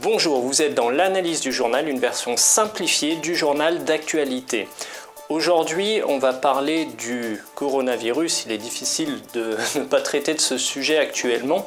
Bonjour, vous êtes dans l'analyse du journal, une version simplifiée du journal d'actualité. Aujourd'hui, on va parler du coronavirus. Il est difficile de ne pas traiter de ce sujet actuellement.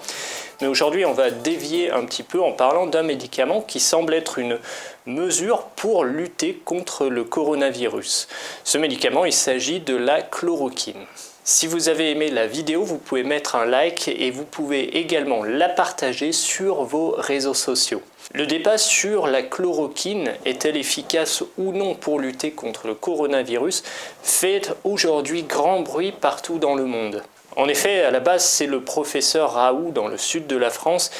Mais aujourd'hui, on va dévier un petit peu en parlant d'un médicament qui semble être une mesure pour lutter contre le coronavirus. Ce médicament, il s'agit de la chloroquine. Si vous avez aimé la vidéo, vous pouvez mettre un like et vous pouvez également la partager sur vos réseaux sociaux. Le débat sur la chloroquine, est-elle efficace ou non pour lutter contre le coronavirus, fait aujourd'hui grand bruit partout dans le monde. En effet, à la base, c'est le professeur Raoult dans le sud de la France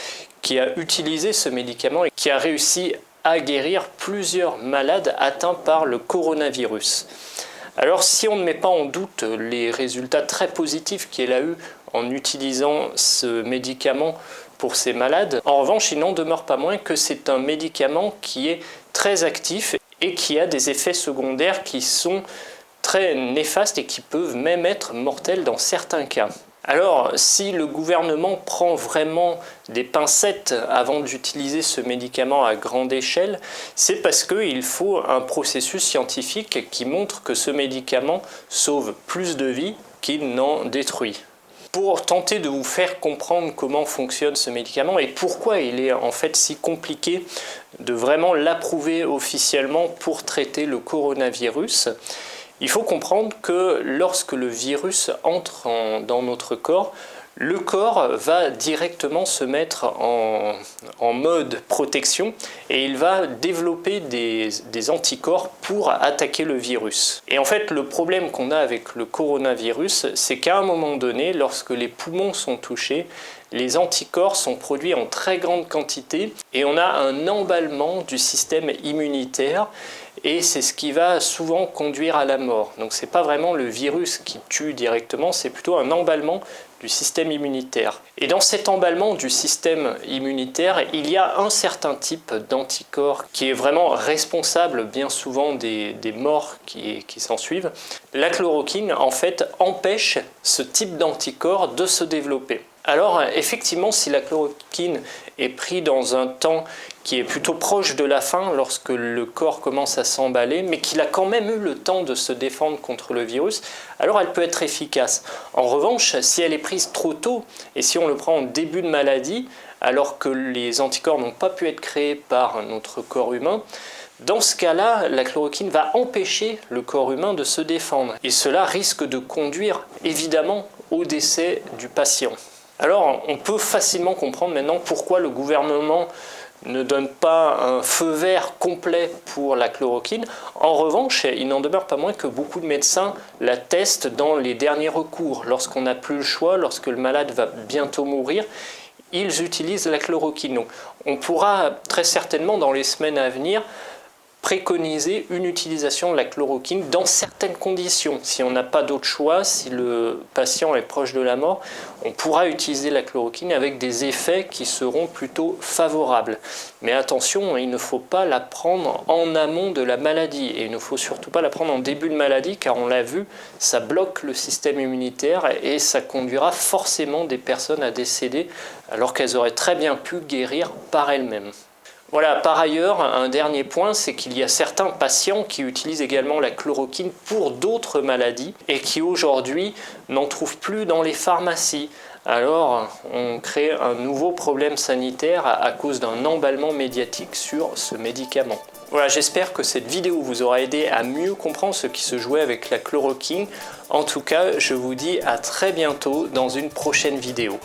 qui a utilisé ce médicament et qui a réussi à guérir plusieurs malades atteints par le coronavirus. Alors si on ne met pas en doute les résultats très positifs qu'il a eu en utilisant ce médicament pour ces malades, en revanche il n'en demeure pas moins que c'est un médicament qui est très actif et qui a des effets secondaires qui sont très néfastes et qui peuvent même être mortels dans certains cas. Alors, si le gouvernement prend vraiment des pincettes avant d'utiliser ce médicament à grande échelle, c'est parce qu'il faut un processus scientifique qui montre que ce médicament sauve plus de vies qu'il n'en détruit. Pour tenter de vous faire comprendre comment fonctionne ce médicament et pourquoi il est en fait si compliqué de vraiment l'approuver officiellement pour traiter le coronavirus, il faut comprendre que lorsque le virus entre dans notre corps, le corps va directement se mettre en mode protection et il va développer des anticorps pour attaquer le virus. Et en fait, le problème qu'on a avec le coronavirus, c'est qu'à un moment donné, lorsque les poumons sont touchés, les anticorps sont produits en très grande quantité et on a un emballement du système immunitaire et c'est ce qui va souvent conduire à la mort. Donc ce n'est pas vraiment le virus qui tue directement, c'est plutôt un emballement du système immunitaire. Et dans cet emballement du système immunitaire, il y a un certain type d'anticorps qui est vraiment responsable bien souvent des morts qui s'ensuivent. La chloroquine, en fait, empêche ce type d'anticorps de se développer. Alors effectivement, si la chloroquine est prise dans un temps qui est plutôt proche de la fin, lorsque le corps commence à s'emballer, mais qu'il a quand même eu le temps de se défendre contre le virus, alors elle peut être efficace. En revanche, si elle est prise trop tôt, et si on le prend en début de maladie, alors que les anticorps n'ont pas pu être créés par notre corps humain, dans ce cas-là, la chloroquine va empêcher le corps humain de se défendre. Et cela risque de conduire évidemment au décès du patient. Alors, on peut facilement comprendre maintenant pourquoi le gouvernement ne donne pas un feu vert complet pour la chloroquine. En revanche, il n'en demeure pas moins que beaucoup de médecins la testent dans les derniers recours. Lorsqu'on n'a plus le choix, lorsque le malade va bientôt mourir, ils utilisent la chloroquine. Donc, on pourra très certainement dans les semaines à venir préconiser une utilisation de la chloroquine dans certaines conditions. Si on n'a pas d'autre choix, si le patient est proche de la mort, on pourra utiliser la chloroquine avec des effets qui seront plutôt favorables. Mais attention, il ne faut pas la prendre en amont de la maladie et il ne faut surtout pas la prendre en début de maladie car on l'a vu, ça bloque le système immunitaire et ça conduira forcément des personnes à décéder alors qu'elles auraient très bien pu guérir par elles-mêmes. Voilà, par ailleurs, un dernier point, c'est qu'il y a certains patients qui utilisent également la chloroquine pour d'autres maladies et qui aujourd'hui n'en trouvent plus dans les pharmacies. Alors, on crée un nouveau problème sanitaire à cause d'un emballement médiatique sur ce médicament. Voilà, j'espère que cette vidéo vous aura aidé à mieux comprendre ce qui se jouait avec la chloroquine. En tout cas, je vous dis à très bientôt dans une prochaine vidéo.